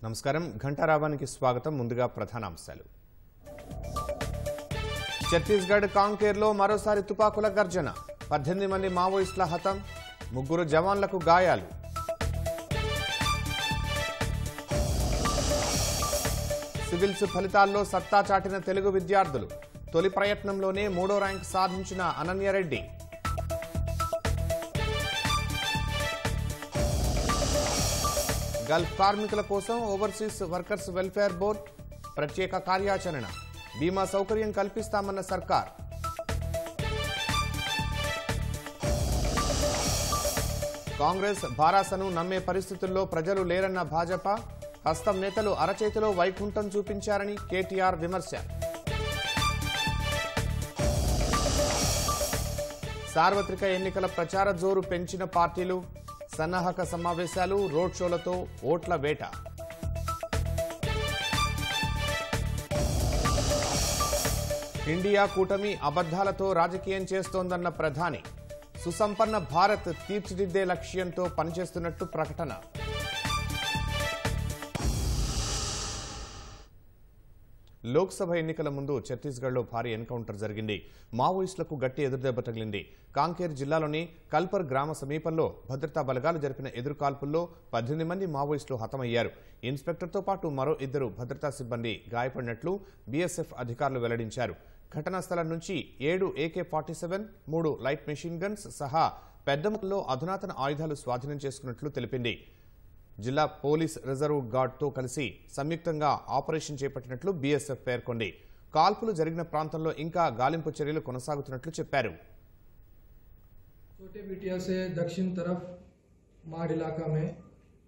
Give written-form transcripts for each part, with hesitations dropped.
నమస్కారం ఘంటారావానికి స్వాగతం ముందుగా ప్రధానాంశాలు ఛత్తీస్గఢ్ కాంకేర్లో మరోసారి తుపాకుల గర్జన 18 మంది మావోయిస్టుల హతం 3 జవాన్లకు గాయాలు సివిల్స్ ఫలితాల్లో సత్తా చాటిన తెలుగు విద్యార్థులు తొలి ప్రయత్నంలోనే 3వ ర్యాంక్ సాధించిన అనన్యరెడ్డి గల్ఫ్ కార్మికుల కోసం ఓవర్సీస్ వర్కర్స్ వెల్ఫేర్ బోర్డు ప్రత్యేక కార్యాచరణ బీమా సౌకర్యం కల్పిస్తామన్న సర్కార్ కాంగ్రెస్ భారాసను నమ్మే పరిస్థితుల్లో ప్రజలు లేరన్న భాజపా హస్తం నేతలు అరచేతిలో వైకుంఠం చూపించారని కేటీఆర్ విమర్శ సార్వత్రిక ఎన్నికల ప్రచార జోరు పెంచిన పార్టీలు సన్నాహక సమావేశాలు రోడ్ షోలతో ఓట్ల వేట ఇండియా కూటమి అబద్ధాలతో రాజకీయం చేస్తోందన్న ప్రధాని సుసంపన్న భారత్ తీర్చిదిద్దే లక్ష్యంతో పనిచేస్తున్నట్టు ప్రకటన లోక్సభ ఎన్నికల ముందు ఛత్తీస్గఢ్లో భారీ ఎన్కౌంటర్ జరిగింది మావోయిస్టులకు గట్టి ఎదురుదెబ్బ తగిలింది కాంకేర్ జిల్లాలోని కల్పర్ గ్రామ సమీపంలో భద్రతా బలగాలు జరిపిన ఎదురుకాల్పుల్లో 18 మంది మావోయిస్టులు హతమయ్యారు ఇన్స్పెక్టర్తో పాటు మరో 2 భద్రతా సిబ్బంది గాయపడినట్లు బీఎస్ఎఫ్ అధికారులు వెల్లడించారు ఘటనా స్థలం నుంచి 7 AK-47 3 లైట్ మెషిన్ గన్స్ సహా పెద్ద మొత్తంలో అధునాతన ఆయుధాలు స్వాధీనం చేసుకున్నట్లు తెలిపింది జిల్లా పోలీస్ రిజర్వ్ గార్డ్తో కలిసి సంయుక్తంగా ఆపరేషన్ చేపట్టినట్లు బీఎస్ఎఫ్ పేర్కొంది కాల్పులు జరిగిన ప్రాంతంలో ఇంకా గాలింపు చర్యలు కొనసాగుతున్నట్లు చెప్పారు छोटे बिटिया से दक्षिण तरफ माड़ इलाका में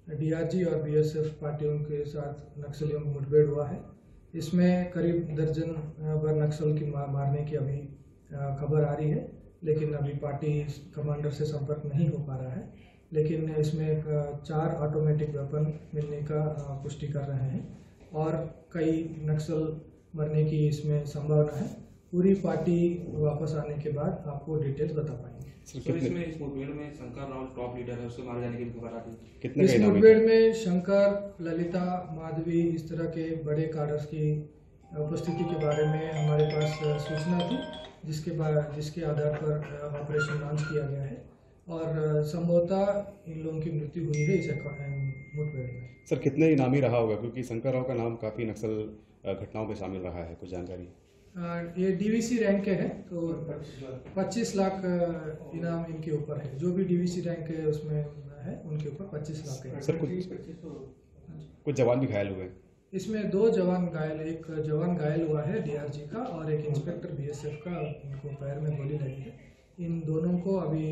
डीआरजी और बीएसएफ पार्टियों के साथ नक्सलियों में मुठभेड़ हुआ है इसमें करीब दर्जन भर नक्सल की मारने की अभी खबर आ रही है लेकिन अभी पार्टी कमांडर से संपर्क नहीं हो पा रहा है लेकिन इसमें 4 ऑटोमेटिक वेपन मिलने का पुष्टि कर रहे हैं और कई नक्सल मरने की इसमें संभावना है पूरी पार्टी वापस आने के बाद आपको डिटेल्स बता पाएंगे इसमें इस मुठभेड़ में शंकर राव टॉप लीडर है उससे मारे जाने की खबर आती है इस मुठभेड़ में शंकर ललिता माधवी इस तरह के बड़े कार्डर्स की उपस्थिति के बारे में हमारे पास सूचना थी जिसके आधार पर ऑपरेशन लॉन्च किया गया है और संभवतः इन लोगों की मृत्यु हुई है इस मुठभेड़ में सर कितने इनामी रहा होगा क्योंकि शंकर राव का नाम काफी नक्सल घटनाओं में शामिल रहा है कुछ जानकारी ये डीवीसी रैंक के हैं तो 25 लाख इनाम इनके ऊपर है जो भी डीवीसी रैंक है उसमें है उनके ऊपर 25 लाख है सर कुछ जवान भी घायल हुए इसमें 2 जवान घायल एक जवान घायल हुआ है डीआरजी का और एक इंस्पेक्टर बीएसएफ का उनको पैर में गोली लगी है इन दोनों को अभी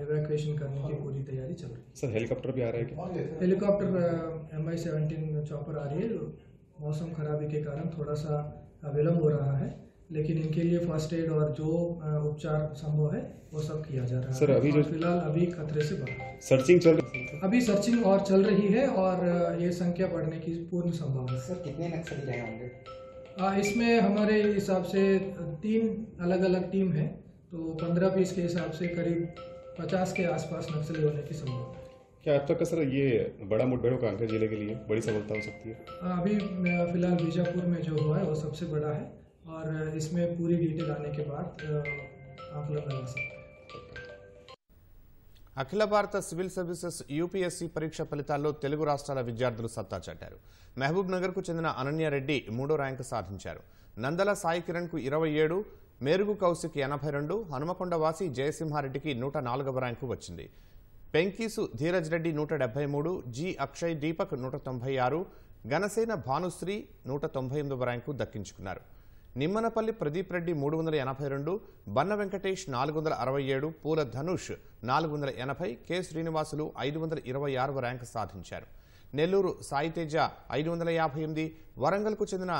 इवैक्यूएशन करने की पूरी तैयारी चल रही है सर हेलीकॉप्टर भी आ रहा है क्या हेलीकॉप्टर MI-17 चॉपर आ रही है मौसम खराबी के कारण थोड़ा सा विलम्ब हो रहा है लेकिन इनके लिए फर्स्ट एड और जो उपचार संभव है वो सब किया जा रहा है सर अभी जो फिलहाल अभी खतरे से बाहर सर्चिंग चल रही है अभी सर्चिंग और चल रही है और ये संख्या बढ़ने की पूर्ण संभावना है सर कितने नक्सली रहे होंगे इसमें हमारे हिसाब से 3 अलग अलग टीम है तो 15-20 के हिसाब से करीब 50 के आसपास नक्सली होने की संभावना है क्या अब तक का सर ये बड़ा मुठभेड़ कांकेर जिले के लिए बड़ी सफलता हो सकती है अभी फिलहाल बीजापुर में जो हुआ है वो सबसे बड़ा है और इसमें पूरी डिटेल आने के बाद आकलन लगा सकते हैं అఖిల భారత సివిల్ సర్వీసెస్ యూపీఎస్సీ పరీక్ష ఫలితాల్లో తెలుగు రాష్ట్రాల విద్యార్థులు సత్తా చాటారు మహబూబ్ నగర్కు చెందిన అనన్యరెడ్డి 3వ ర్యాంకు సాధించారు నందల సాయి కిరణ్కు 27 మేరుగు కౌశిక్ 82 హనుమకొండ వాసి జయసింహారెడ్డికి 104వ ర్యాంకు వచ్చింది పెంకీసు ధీరజ్ రెడ్డి 173 జి అక్షయ్ దీపక్ 196 గణసేన భానుశ్రీ 198వ ర్యాంకు దక్కించుకున్నారు నిమ్మనపల్లి ప్రదీప్ రెడ్డి 382 బన్న వెంకటేష్ 467 పూల ధనుష్ 480 కె శ్రీనివాసులు 526వ ర్యాంకు సాధించారు నెల్లూరు సాయితేజ 558 వరంగల్కు చెందిన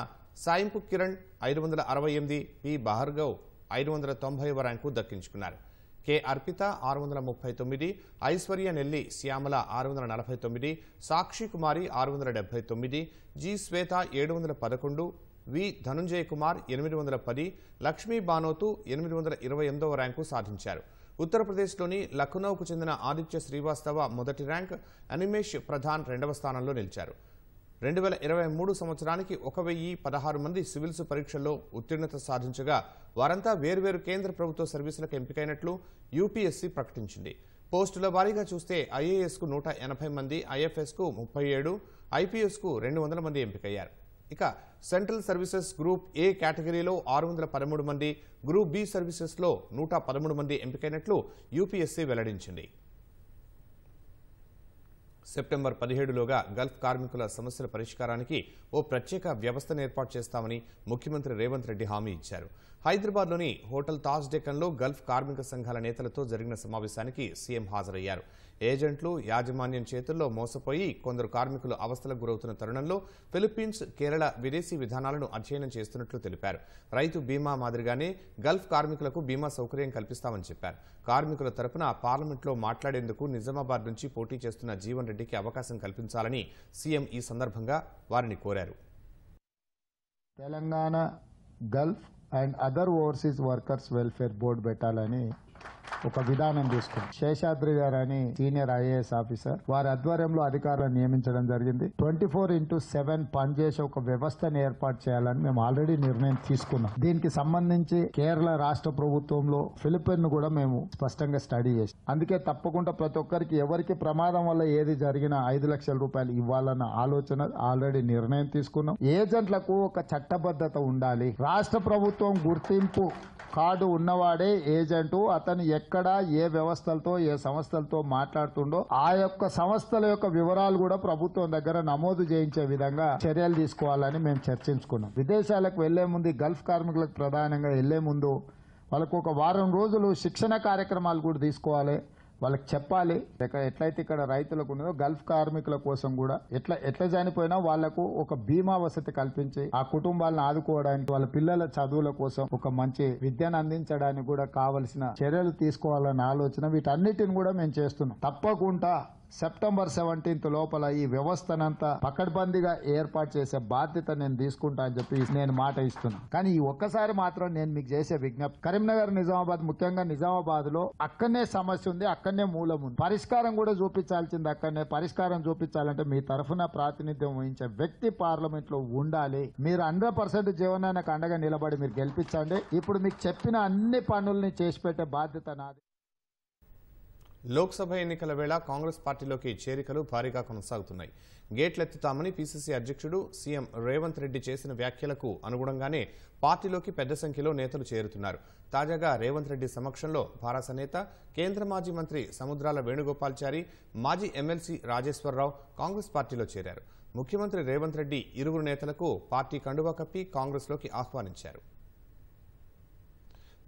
సాయింపు కిరణ్ 568 పి భార్గవ్ 590వ ర్యాంకు దక్కించుకున్నారు K Arpitha 639, Aishwarya Nelli Shyamala 649, Sakshi Kumari 679, G Swetha 711, V Dhananjaya Kumar 810, Lakshmi Banothu 828వ ర్యాంకు సాధించారు. ఉత్తరప్రదేశ్లోని లఖనౌకు చెందిన ఆదిత్య శ్రీవాస్తవ మొదటి ర్యాంక్, అనిమేష్ ప్రధాన్ 2వ స్థానంలో నిలిచారు. 2023 సంవత్సరానికి 1016 మంది సివిల్స్ పరీక్షల్లో ఉత్తీర్ణత సాధించగా వారంతా వేర్వేరు కేంద్ర ప్రభుత్వ సర్వీసులకు ఎంపికైనట్లు యూపీఎస్సీ ప్రకటించింది. పోస్టుల వారీగా చూస్తే ఐఏఎస్కు 180 మంది, ఐఎఫ్ఎస్కు 37, ఐపీఎస్కు 200 మంది ఎంపికయ్యారు. ఇక సెంట్రల్ సర్వీసెస్ గ్రూప్ ఏ కేటగిరీలో 613 మంది, గ్రూప్ బి సర్వీసెస్లో 113 మంది ఎంపికైనట్లు యూపీఎస్సీ వెల్లడించింది. సెప్టెంబర్ 17లోగా గల్ఫ్ కార్మికుల సమస్యల పరిష్కారానికి ఓ ప్రత్యేక వ్యవస్థను ఏర్పాటు చేస్తామని ముఖ్యమంత్రి రేవంత్ రెడ్డి హామీ ఇచ్చారు. హైదరాబాద్లోని హోటల్ తాజ్ డెక్కన్లో గల్ఫ్ కార్మిక సంఘాల నేతలతో జరిగిన సమావేశానికి సీఎం హాజరయ్యారు. ఏజెంట్లు, యాజమాన్యం చేతుల్లో మోసపోయి కొందరు కార్మికులు అవస్థలకు గురవుతున్న తరుణంలో ఫిలిప్పీన్స్, కేరళ విదేశీ విధానాలను అధ్యయనం చేస్తున్నట్లు తెలిపారు. రైతు బీమా మాదిరిగానే గల్ఫ్ కార్మికులకు బీమా సౌకర్యం కల్పిస్తామని చెప్పారు. కార్మికుల తరపున పార్లమెంట్లో మాట్లాడేందుకు నిజామాబాద్ నుంచి పోటీ చేస్తున్న జీవన్ రెడ్డికి అవకాశం కల్పించాలని సీఎం ఈ సందర్భంగా వారిని కోరారు. Telangana Gulf and other overseas workers welfare board పెట్టాలని ఒక విధానం తీసుకుంది. శేషాద్రి గారు అని సీనియర్ ఐఏఎస్ ఆఫీసర్ వారి ఆధ్వర్యంలో అధికారులను నియమించడం జరిగింది. 24/7 పనిచేసే ఒక వ్యవస్థను ఏర్పాటు చేయాలని మేము ఆల్రెడీ నిర్ణయం తీసుకున్నాం. దీనికి సంబంధించి కేరళ రాష్ట్ర ప్రభుత్వంలో ఫిలిప్పీన్ కూడా మేము స్పష్టంగా స్టడీ చేసాం. అందుకే తప్పకుండా ప్రతి ఒక్కరికి ఎవరికి ప్రమాదం వల్ల ఏది జరిగినా 5 లక్షల రూపాయలు ఇవ్వాలన్న ఆలోచన ఆల్రెడీ నిర్ణయం తీసుకున్నాం. ఏజెంట్లకు ఒక చట్టబద్ధత ఉండాలి. రాష్ట్ర ప్రభుత్వం గుర్తింపు కార్డు ఉన్నవాడే ఏజెంటు. అతను ఎక్కడ ఏ వ్యవస్థలతో ఏ సంస్థలతో మాట్లాడుతుండో ఆ యొక్క సంస్థల యొక్క వివరాలు కూడా ప్రభుత్వం దగ్గర నమోదు చేయించే విధంగా చర్యలు తీసుకోవాలని మేము చర్చించుకున్నాం. విదేశాలకు వెళ్లే ముందు, గల్ఫ్ కార్మికులకు ప్రధానంగా వెళ్లే ముందు వాళ్ళకు ఒక వారం రోజులు శిక్షణ కార్యక్రమాలు కూడా తీసుకోవాలి. వాళ్ళకి చెప్పాలి ఎట్లయితే ఇక్కడ రైతులకు ఉన్నదో గల్ఫ్ కార్మికుల కోసం కూడా ఎట్లా చనిపోయినా వాళ్లకు ఒక బీమా వసతి కల్పించి ఆ కుటుంబాలను ఆదుకోవడానికి, వాళ్ళ పిల్లల చదువుల కోసం ఒక మంచి విద్యను అందించడానికి కూడా కావలసిన చర్యలు తీసుకోవాలన్న ఆలోచన వీటన్నిటిని కూడా మేము చేస్తున్నాం. తప్పకుండా సెప్టెంబర్ 17 లోపల ఈ వ్యవస్థనంతా పకడ్బందీగా ఏర్పాటు చేసే బాధ్యత నేను తీసుకుంటా అని చెప్పి నేను మాట ఇస్తున్నా. కానీ ఈ ఒక్కసారి మాత్రం నేను మీకు చేసే విజ్ఞప్తి, కరీంనగర్, నిజామాబాద్, ముఖ్యంగా నిజామాబాద్ లో అక్కడనే సమస్య ఉంది, అక్కడనే మూలం ఉంది. పరిష్కారం కూడా చూపించాల్సింది అక్కడనే. పరిష్కారం చూపించాలంటే మీ తరఫున ప్రాతినిధ్యం వహించే వ్యక్తి పార్లమెంట్ లో ఉండాలి. మీరు 100% జీవనానికి అండగా నిలబడి మీరు గెలిపించండి. ఇప్పుడు మీకు చెప్పిన అన్ని పనుల్ని చేసి పెట్టే బాధ్యత నాది. లోక్సభ ఎన్నికల వేళ కాంగ్రెస్ పార్టీలోకి చేరికలు భారీగా కొనసాగుతున్నాయి. గేట్లెత్తుతామని పీసీసీ అధ్యక్షుడు సీఎం రేవంత్ రెడ్డి చేసిన వ్యాఖ్యలకు అనుగుణంగానే పార్టీలోకి పెద్ద సంఖ్యలో నేతలు చేరుతున్నారు. తాజాగా రేవంత్ రెడ్డి సమక్షంలో భారత నేత, కేంద్ర మాజీ మంత్రి సముద్రాల వేణుగోపాల్చారి, మాజీ ఎమ్మెల్సీ రాజేశ్వరరావు కాంగ్రెస్ పార్టీలో చేరారు. ముఖ్యమంత్రి రేవంత్ రెడ్డి ఇరువురు నేతలకు పార్టీ కండువా కప్పి కాంగ్రెస్లోకి ఆహ్వానించారు.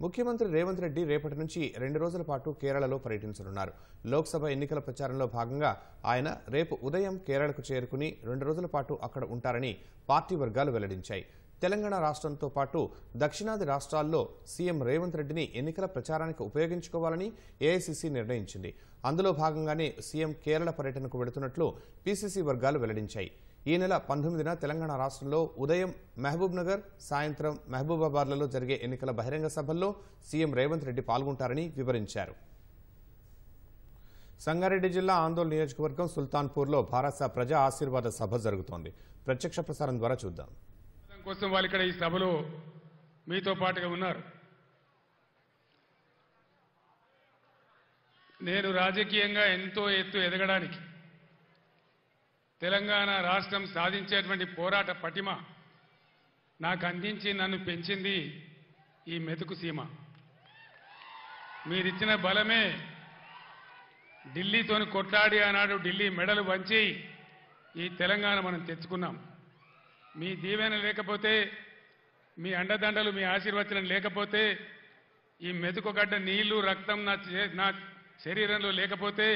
ముఖ్యమంత్రి రేవంత్ రెడ్డి రేపటి నుంచి 2 రోజుల పాటు కేరళలో పర్యటించనున్నారు. లోక్సభ ఎన్నికల ప్రచారంలో భాగంగా ఆయన రేపు ఉదయం కేరళకు చేరుకుని 2 రోజుల పాటు అక్కడ ఉంటారని పార్టీ వర్గాలు వెల్లడించాయి. తెలంగాణ రాష్ట్రంతో పాటు దక్షిణాది రాష్ట్రాల్లో సీఎం రేవంత్ రెడ్డిని ఎన్నికల ప్రచారానికి ఉపయోగించుకోవాలని ఏఐసీసీ నిర్ణయించింది. అందులో భాగంగానే సీఎం కేరళ పర్యటనకు వెళుతున్నట్లు పీసీసీ వర్గాలు వెల్లడించాయి. ఈ నెల 19న తెలంగాణ రాష్ట్రంలో ఉదయం మహబూబ్ నగర్, సాయంత్రం మహబూబాబాద్లలో జరిగే ఎన్నికల బహిరంగ సభల్లో సీఎం రేవంత్ రెడ్డి పాల్గొంటారని వివరించారు. సంగారెడ్డి జిల్లా ఆందోళన నియోజకవర్గం సుల్తాన్పూర్లో భారత ప్రజా ఆశీర్వాద సభ జరుగుతోంది. ప్రత్యక్ష ప్రసారం ద్వారా చూద్దాం. కోసం వాళ్ళు ఇక్కడ ఈ సభలో మీతో పాటుగా ఉన్నారు. నేను రాజకీయంగా ఎంతో ఎదగడానికి, తెలంగాణ రాష్ట్రం సాధించేటువంటి పోరాట పటిమ నాకు అందించి నన్ను పెంచింది ఈ మెతుకు సీమ. మీరిచ్చిన బలమే ఢిల్లీతోని కొట్లాడి ఆనాడు ఢిల్లీ మెడలు వంచి ఈ తెలంగాణ మనం తెచ్చుకున్నాం. మీ దీవెన లేకపోతే, మీ అండదండలు, మీ ఆశీర్వచనం లేకపోతే, ఈ మెతుకుగడ్డ నీళ్లు, రక్తం నా శరీరంలో లేకపోతే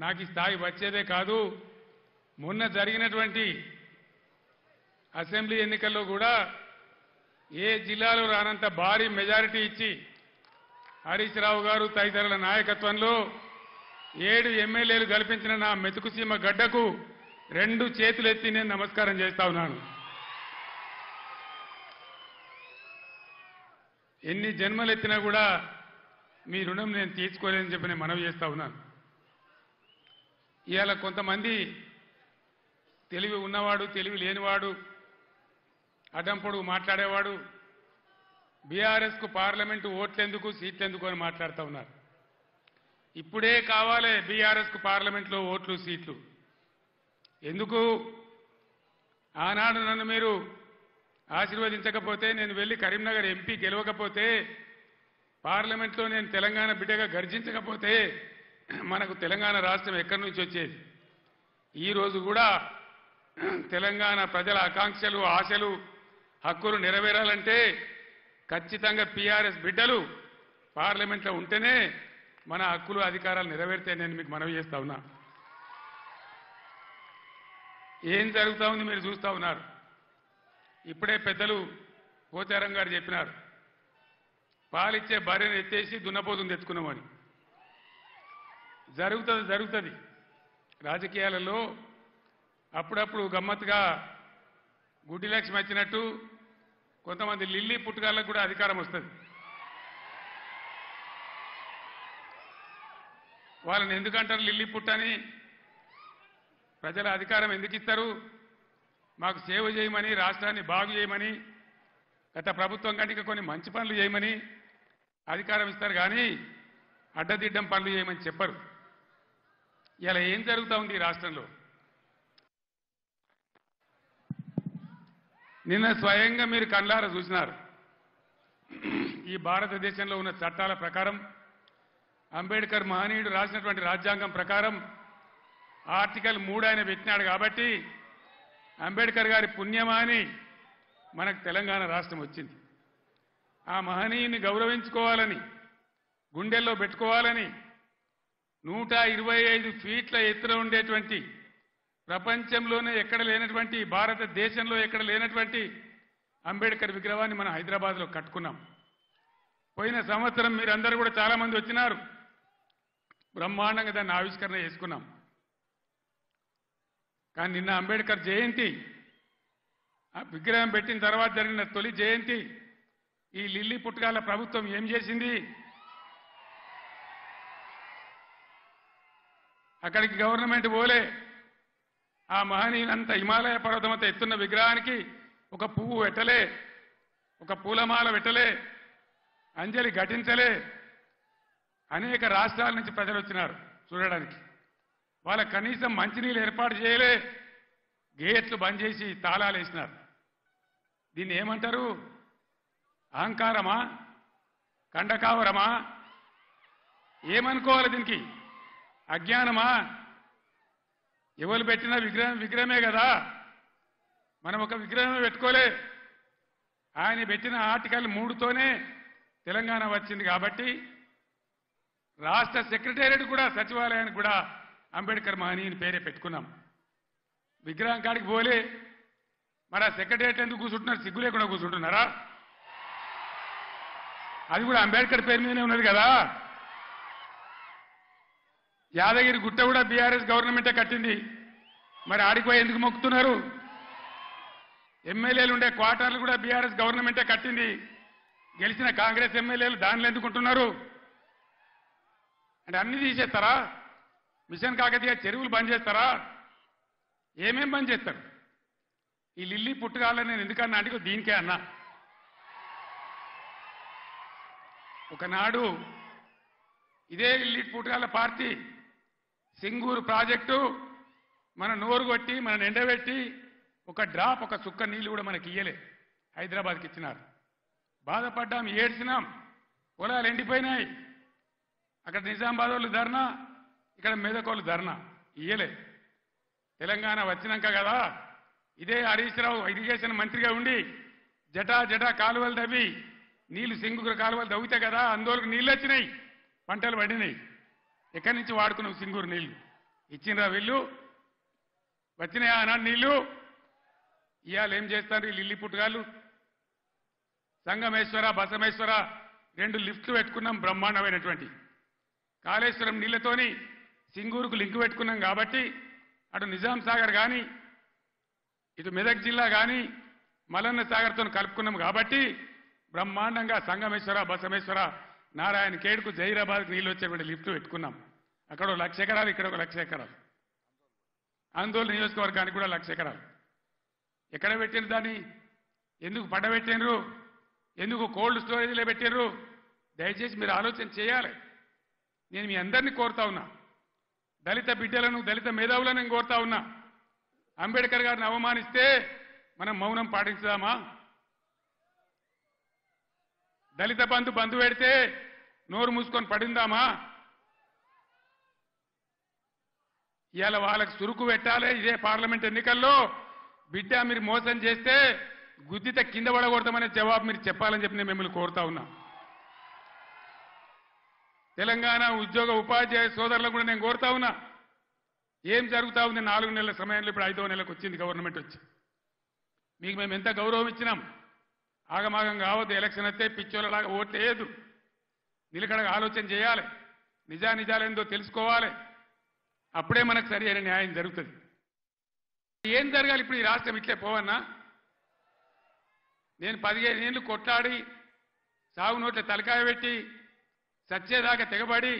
నాకు ఈ స్థాయి వచ్చేదే కాదు. మొన్న జరిగినటువంటి అసెంబ్లీ ఎన్నికల్లో కూడా ఏ జిల్లాలో రానంత భారీ మెజారిటీ ఇచ్చి హరీష్ రావు గారు తదితరుల నాయకత్వంలో 7 ఎమ్మెల్యేలు కల్పించిన నా మెతుకుసీమ గడ్డకు 2 చేతులెత్తి నేను నమస్కారం చేస్తా ఉన్నాను. ఎన్ని జన్మలెత్తినా కూడా మీ రుణం నేను తీర్చుకోలేదని చెప్పి నేను మనవి చేస్తా ఉన్నాను. ఇవాళ కొంతమంది తెలివి ఉన్నవాడు, తెలివి లేనివాడు, అడ్డంపొడుగు మాట్లాడేవాడు బీఆర్ఎస్కు పార్లమెంటు ఓట్లెందుకు సీట్లెందుకు అని మాట్లాడుతూ ఉన్నారు. ఇప్పుడే కావాలి బీఆర్ఎస్కు పార్లమెంట్లో ఓట్లు సీట్లు. ఎందుకు? ఆనాడు నన్ను మీరు ఆశీర్వదించకపోతే, నేను వెళ్ళి కరీంనగర్ ఎంపీ గెలవకపోతే, పార్లమెంట్లో నేను తెలంగాణ బిడ్డగా గర్జించకపోతే మనకు తెలంగాణ రాష్ట్రం ఎక్కడి నుంచి వచ్చేది? ఈరోజు కూడా తెలంగాణ ప్రజల ఆకాంక్షలు, ఆశలు, హక్కులు నెరవేరాలంటే ఖచ్చితంగా పీఆర్ఎస్ బిడ్డలు పార్లమెంట్లో ఉంటేనే మన హక్కులు, అధికారాలు నెరవేరుతాయి. నేను మీకు మనవి చేస్తా ఉన్నా. ఏం జరుగుతూ ఉంది మీరు చూస్తూ ఉన్నారు. ఇప్పుడే పెద్దలు పోచారం గారు చెప్పినారు, పాలిచ్చే భార్యను ఎత్తేసి దున్నపోతుని తెచ్చుకున్నామని. జరుగుతుంది. రాజకీయాలలో అప్పుడప్పుడు గమ్మత్తుగా గుడ్డి లక్ష్మి వచ్చినట్టు కొంతమంది లిల్లీ పుట్టుగాళ్ళకు కూడా అధికారం వస్తుంది. వాళ్ళని ఎందుకంటారు లిల్లీ పుట్టని? ప్రజల అధికారం ఎందుకు ఇస్తారు? మాకు సేవ చేయమని, రాష్ట్రాన్ని బాగు చేయమని, గత ప్రభుత్వం కంటే కొన్ని మంచి పనులు చేయమని అధికారం ఇస్తారు, కానీ అడ్డదిడ్డం పనులు చేయమని చెప్పరు. ఇలా ఏం జరుగుతూ ఉంది ఈ రాష్ట్రంలో? నిన్న స్వయంగా మీరు కళ్ళారా చూసినారు. ఈ భారతదేశంలో ఉన్న చట్టాల ప్రకారం, అంబేద్కర్ మహనీయుడు రాసినటువంటి రాజ్యాంగం ప్రకారం ఆర్టికల్ 3 ఆయన పెట్టినాడు కాబట్టి అంబేద్కర్ గారి పుణ్యమా అని మనకు తెలంగాణ రాష్ట్రం వచ్చింది. ఆ మహనీయుని గౌరవించుకోవాలని, గుండెల్లో పెట్టుకోవాలని 125 ఫీట్ల ఎత్తున ఉండేటువంటి, ప్రపంచంలోనే ఎక్కడ లేనటువంటి, భారతదేశంలో ఎక్కడ లేనటువంటి అంబేద్కర్ విగ్రహాన్ని మనం హైదరాబాద్లో కట్టుకున్నాం. పోయిన సంవత్సరం మీరందరూ కూడా చాలా మంది వచ్చినారు. బ్రహ్మాండంగా దాన్ని ఆవిష్కరణ చేసుకున్నాం. కానీ నిన్న అంబేద్కర్ జయంతి, ఆ విగ్రహం పెట్టిన తర్వాత జరిగిన తొలి జయంతి, ఈ లిల్లీ పుట్టగాల ప్రభుత్వం ఏం చేసింది? అక్కడికి గవర్నమెంట్ పోలే. ఆ మహనీయులంతా హిమాలయ పర్వతమంతా ఎత్తున్న విగ్రహానికి ఒక పువ్వు పెట్టలే, ఒక పూలమాల పెట్టలే, అంజలి ఘటించలే. అనేక రాష్ట్రాల నుంచి ప్రజలు వచ్చినారు చూడడానికి. వాళ్ళ కనీసం మంచినీళ్ళు ఏర్పాటు చేయలే, గేట్లు బంద్ చేసి తాళాలు వేసినారు. దీన్ని ఏమంటారు? అహంకారమా? కండకావరమా? ఏమనుకోవాలి దీనికి? అజ్ఞానమా? ఎవరు పెట్టిన విగ్రహమే కదా. మనం ఒక విగ్రహమే పెట్టుకోలే. ఆయన పెట్టిన ఆర్టికల్ 3తోనే తెలంగాణ వచ్చింది కాబట్టి రాష్ట్ర సెక్రటేరియట్ కూడా, సచివాలయానికి కూడా అంబేద్కర్ మహనీయుని పేరే పెట్టుకున్నాం. విగ్రహం కాడికి పోలే. మరి ఆ సెక్రటేరియట్ ఎందుకు కూర్చుంటున్నారు? సిగ్గు లేకుండా కూర్చుంటున్నారా? అది కూడా అంబేద్కర్ పేరు మీదనే ఉన్నది కదా. యాదగిరి గుట్ట కూడా బీఆర్ఎస్ గవర్నమెంటే కట్టింది. మరి ఆడికి పోయి ఎందుకు మొక్కుతున్నారు? ఎమ్మెల్యేలు ఉండే క్వార్టర్లు కూడా బీఆర్ఎస్ గవర్నమెంటే కట్టింది. గెలిచిన కాంగ్రెస్ ఎమ్మెల్యేలు దానిలో ఎందుకుంటున్నారు? అంటే అన్ని తీసేస్తారా? మిషన్ కాకతీయ చెరువులు బంద్ చేస్తారా? ఏమేం బంద్ చేస్తారు? ఈ లిల్లీ పుట్టుగాలని నేను ఎందుకన్నా అంటే దీనికే అన్నా. ఒకనాడు ఇదే లిల్లీ పుట్టుగాల పార్టీ సింగూరు ప్రాజెక్టు మన నోరు కొట్టి, మన ఎండబెట్టి, ఒక డ్రాప్, ఒక చుక్క నీళ్లు కూడా మనకి ఇయ్యలే. హైదరాబాద్కి ఇచ్చినారు. బాధపడ్డాం, ఏడ్చినాం. పొలాలు ఎండిపోయినాయి. అక్కడ నిజామాబాద్ వాళ్ళు ధర్నా, ఇక్కడ మెదకోళ్ళు ధర్నా. ఇయ్యలే. తెలంగాణ వచ్చినాక కదా ఇదే హరీష్ రావు ఇరిగేషన్ మంత్రిగా ఉండి జటా కాలువలు తవ్వి నీళ్లు, సింగూరు కాలువలు తవ్వితే కదా అందులోకి నీళ్ళు వచ్చినాయి, పంటలు పడినాయి. ఎక్కడి నుంచి వాడుకున్నాం సింగూరు నీళ్లు? ఇచ్చినరా వీళ్ళు? వచ్చినాయా ఆనాడు నీళ్లు? ఇవాళ ఏం చేస్తారు ఈ లిల్లీ పుట్టుగాళ్ళు? సంగమేశ్వర, బసమేశ్వర 2 లిఫ్ట్లు పెట్టుకున్నాం బ్రహ్మాండమైనటువంటి. కాళేశ్వరం నీళ్లతోని సింగూరుకు లింక్ పెట్టుకున్నాం కాబట్టి అటు నిజాం సాగర్ కానీ ఇటు మెదక్ జిల్లా కానీ మలన్న సాగర్తో కలుపుకున్నాం కాబట్టి బ్రహ్మాండంగా సంగమేశ్వర, బసమేశ్వర, నారాయణ ఖేడ్కు, జహీరాబాద్కు నీళ్ళు వచ్చేటువంటి లిఫ్ట్ పెట్టుకున్నాం. అక్కడ 1,00,000 ఎకరాలు, ఇక్కడ 1,00,000 ఎకరాలు. ఆందోళన నియోజకవర్గానికి కూడా 1,00,000 ఎకరాలు. ఎక్కడ పెట్టిన దాన్ని? ఎందుకు పండబెట్టినరు? ఎందుకు కోల్డ్ స్టోరేజ్లో పెట్టినరు? దయచేసి మీరు ఆలోచన చేయాలి. నేను మీ అందరినీ కోరుతా ఉన్నా, దళిత బిడ్డలను, దళిత మేధావులను నేను కోరుతా ఉన్నా. అంబేద్కర్ గారిని అవమానిస్తే మనం మౌనం పాటించుదామా? దళిత బంధు పెడితే నోరు మూసుకొని పడిందామా? ఇవాళ వాళ్ళకి సురుకు పెట్టాలి. ఇదే పార్లమెంట్ ఎన్నికల్లో బిడ్డ మీరు మోసం చేస్తే గుద్దిత కింద పడకూడదామనే జవాబు మీరు చెప్పాలని చెప్పి నేను మిమ్మల్ని కోరుతా ఉన్నా. తెలంగాణ ఉద్యోగ ఉపాధ్యాయ సోదరులను కూడా నేను కోరుతా ఉన్నా. ఏం జరుగుతా ఉంది? 4 నెలల సమయంలో ఇప్పుడు 5వ నెలకు వచ్చింది గవర్నమెంట్ వచ్చి. మీకు మేము ఎంత గౌరవం ఇచ్చినాం. ఆగమాగం కావద్దు. ఎలక్షన్ వస్తే పిచ్చోళ్ళలాగా ఓట్లు వేయద్దు. నిలకడగా ఆలోచన చేయాలి. నిజానిజాలేందో తెలుసుకోవాలి. అప్పుడే మనకు సరి అయిన న్యాయం జరుగుతుంది. ఏం జరగాలి ఇప్పుడు? ఈ రాష్ట్రం ఇట్లే పోవన్నా? నేను 15 ఏళ్ళు కొట్లాడి సాగు నోట్ల తలకాయ పెట్టి సచ్చేదాకా తెగబడి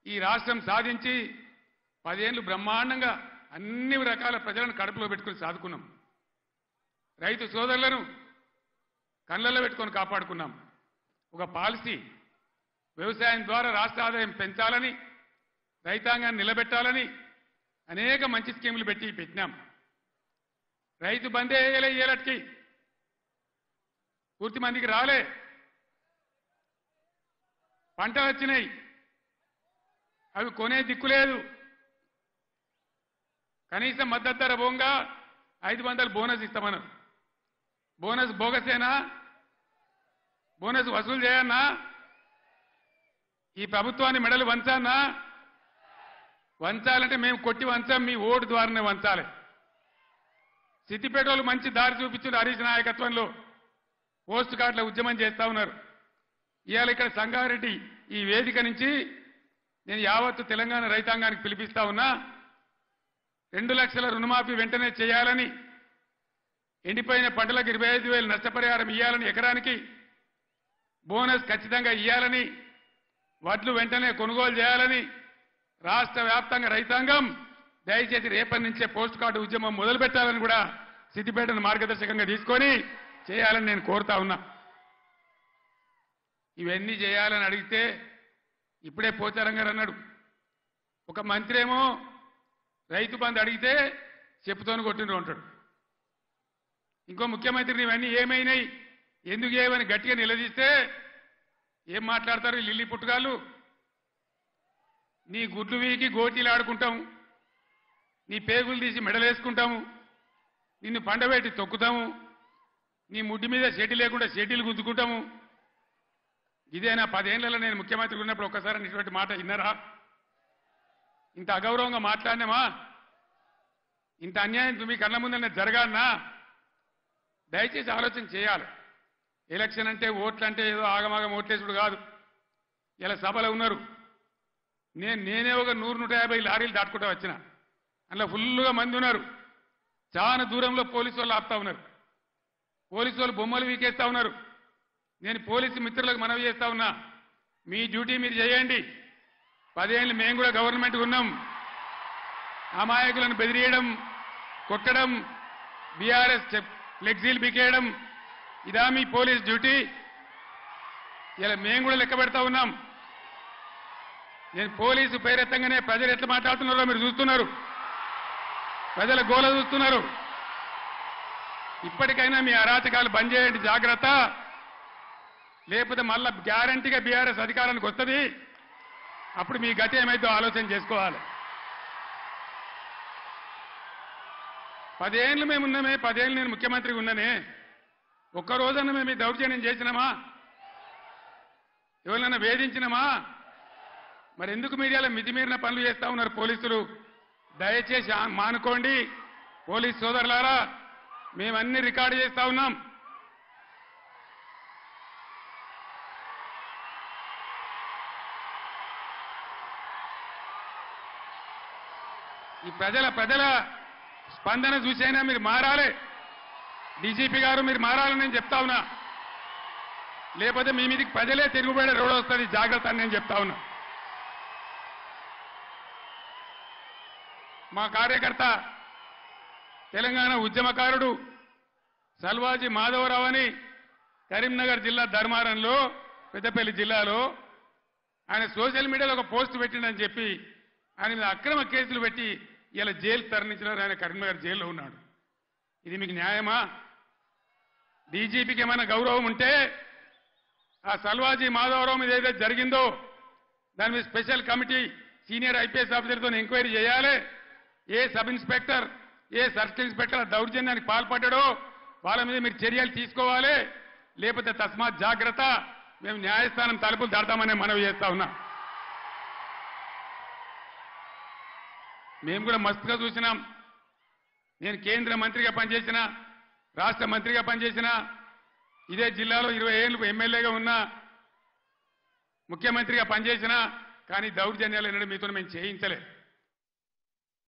ఈ రాష్ట్రం సాధించి 10 ఏళ్ళు బ్రహ్మాండంగా అన్ని రకాల ప్రజలను కడుపులో పెట్టుకుని సాదుకున్నాం. రైతు సోదరులను కళ్ళల్లో పెట్టుకొని కాపాడుకున్నాం. ఒక పాలసీ, వ్యవసాయం ద్వారా రాష్ట్ర ఆదాయం పెంచాలని, రైతాంగాన్ని నిలబెట్టాలని అనేక మంచి స్కీములు పెట్టినాం. రైతు బందే వేయలే, ఏలటికి పూర్తి మందికి రాలే. పంటలు వచ్చినాయి, అవి కొనే దిక్కులేదు. కనీసం మద్దతు ధర పోగా 500 బోనస్ ఇస్తామన్నారు. బోనస్ బోగసేనా? బోనస్ వసూలు చేయన్నా? ఈ ప్రభుత్వాన్ని మెడలు వంచానా? వంచాలంటే మేము కొట్టి వంచాం, మీ ఓటు ద్వారానే వంచాలి. సిద్దిపేటలో మంచి దారి చూపించారు. హరీష్ నాయకత్వంలో పోస్ట్ కార్డుల ఉద్యమం చేస్తా ఉన్నారు. ఇవాళ ఇక్కడ సంగారెడ్డి ఈ వేదిక నుంచి నేను యావత్తు తెలంగాణ రైతాంగానికి పిలిపిస్తా ఉన్నా. 2 లక్షల రుణమాఫీ వెంటనే చేయాలని, ఎండిపోయిన పంటలకు 25,000 నష్టపరిహారం ఇవ్వాలని, ఎకరానికి బోనస్ ఖచ్చితంగా ఇవ్వాలని, వడ్లు వెంటనే కొనుగోలు చేయాలని రాష్ట్ర వ్యాప్తంగా రైతాంగం దయచేసి రేపటి నుంచే పోస్ట్ కార్డు ఉద్యమం మొదలు పెట్టాలని కూడా సిద్దిపేటను మార్గదర్శకంగా తీసుకొని చేయాలని నేను కోరుతా ఉన్నా. ఇవన్నీ చేయాలని అడిగితే ఇప్పుడే పోచారం గారు అన్నాడు, ఒక మంత్రి ఏమో రైతు బంధు అడిగితే చెప్పుతోని కొట్టిండ్రు అంటాడు. ఇంకో ముఖ్యమంత్రిని ఇవన్నీ ఏమైనాయి, ఎందుకు ఏమని గట్టిగా నిలదీస్తే ఏం మాట్లాడతారు ఈ లిల్లీ పుట్టుగాళ్ళు? నీ గుడ్లు వీకి గోటీలు ఆడుకుంటాము, నీ పేగులు తీసి మెడలేసుకుంటాము, నిన్ను పండబెట్టి తొక్కుతాము, నీ ముడ్డి మీద షెడ్డి లేకుండా షెడ్డీలు గుద్దుకుంటాము. ఇదేనా 10 ఏళ్లలో నేను ముఖ్యమంత్రి ఉన్నప్పుడు ఒక్కసారి ఇటువంటి మాట విన్నారా? ఇంత అగౌరవంగా మాట్లాడినామా? ఇంత అన్యాయం మీ కళ్ళ ముందనే జరగాలన్నా? దయచేసి ఆలోచన చేయాలి. ఎలక్షన్ అంటే ఓట్లు అంటే ఏదో ఆగమాగం ఓట్లేసుడు కాదు. ఇలా సభలో ఉన్నారు, నేనే ఒక 100-150 లారీలు దాటుకుంటూ వచ్చిన, అందులో ఫుల్గా మంది ఉన్నారు. చాలా దూరంలో పోలీసు వాళ్ళు ఆపుతా ఉన్నారు, పోలీసు వాళ్ళు బొమ్మలు వీకేస్తా ఉన్నారు. నేను పోలీసు మిత్రులకు మనవి చేస్తా ఉన్నా, మీ డ్యూటీ మీరు చేయండి. 10 ఏళ్ళు మేము కూడా గవర్నమెంట్ ఉన్నాం. అమాయకులను బెదిరియడం, కొట్టడం, బీఆర్ఎస్ ఫ్లెక్సీలు బీకేయడం, ఇదా మీ పోలీస్ డ్యూటీ? ఇలా మేము కూడా లెక్క పెడతా ఉన్నాం. నేను పోలీసు పేరెత్తంగానే ప్రజలు ఎట్లా మాట్లాడుతున్నారో మీరు చూస్తున్నారు, ప్రజల గోల చూస్తున్నారు. ఇప్పటికైనా మీ అరాచకాలు బంద్ చేయండి, జాగ్రత్త. లేకపోతే మళ్ళా గ్యారంటీగా బీఆర్ఎస్ అధికారానికి వస్తుంది. అప్పుడు మీ గతి ఏమైందో ఆలోచన చేసుకోవాలి. 10 ఏళ్ళు మేము ఉన్నామే, 10 ఏళ్ళు నేను ముఖ్యమంత్రిగా ఉన్నానే, ఒక్కరోజన్నా మేము ఈ దౌర్జన్యం చేసినామా? ఎవరినైనా వేధించినామా? మరి ఎందుకు మీడియాలో మితిమీరిన పనులు చేస్తా ఉన్నారు పోలీసులు? దయచేసి మానుకోండి పోలీస్ సోదరులారా, మేమన్నీ రికార్డు చేస్తా ఉన్నాం. ఈ ప్రజల స్పందన చూసైనా మీరు మారాలి. డీజీపీ గారు మీరు మారాలని నేను చెప్తా ఉన్నా. లేకపోతే మీ మీదకి ప్రజలే తిరుగుబడే రోడ్ వస్తుంది, జాగ్రత్త అని నేను చెప్తా ఉన్నా. మా కార్యకర్త తెలంగాణ ఉద్యమకారుడు సల్వాజీ మాధవరావు అని కరీంనగర్ జిల్లా ధర్మారంలో పెద్దపల్లి జిల్లాలో ఆయన సోషల్ మీడియాలో ఒక పోస్ట్ పెట్టిండని చెప్పి ఆయన మీద అక్రమ కేసులు పెట్టి ఇలా జైలు తరలించినారు. ఆయన కరీంనగర్ జైల్లో ఉన్నాడు. ఇది మీకు న్యాయమా? డీజీపీకి ఏమైనా గౌరవం ఉంటే ఆ సల్వాజీ మాధవరావు మీద ఏదైతే జరిగిందో దాని మీద స్పెషల్ కమిటీ సీనియర్ ఐపీఎస్ ఆఫీసర్తో ఎంక్వైరీ చేయాలి. ఏ సబ్ ఇన్స్పెక్టర్ ఏ సర్కిల్ ఇన్స్పెక్టర్ దౌర్జన్యానికి పాల్పడ్డాడో వాళ్ళ మీద మీరు చర్యలు తీసుకోవాలి. లేకపోతే తస్మాత్ జాగ్రత్త, మేము న్యాయస్థానం తలుపులు దాడతామని మనవి చేస్తా ఉన్నా. మేము కూడా మస్తుగా చూసినాం. నేను కేంద్ర మంత్రిగా పనిచేసిన, రాష్ట్ర మంత్రిగా పనిచేసిన, ఇదే జిల్లాలో 20 ఏళ్ళు ఎమ్మెల్యేగా ఉన్నా, ముఖ్యమంత్రిగా పనిచేసిన, కానీ దౌర్జన్యాలు ఎన్నడూ మీతో మేము చేయించలే.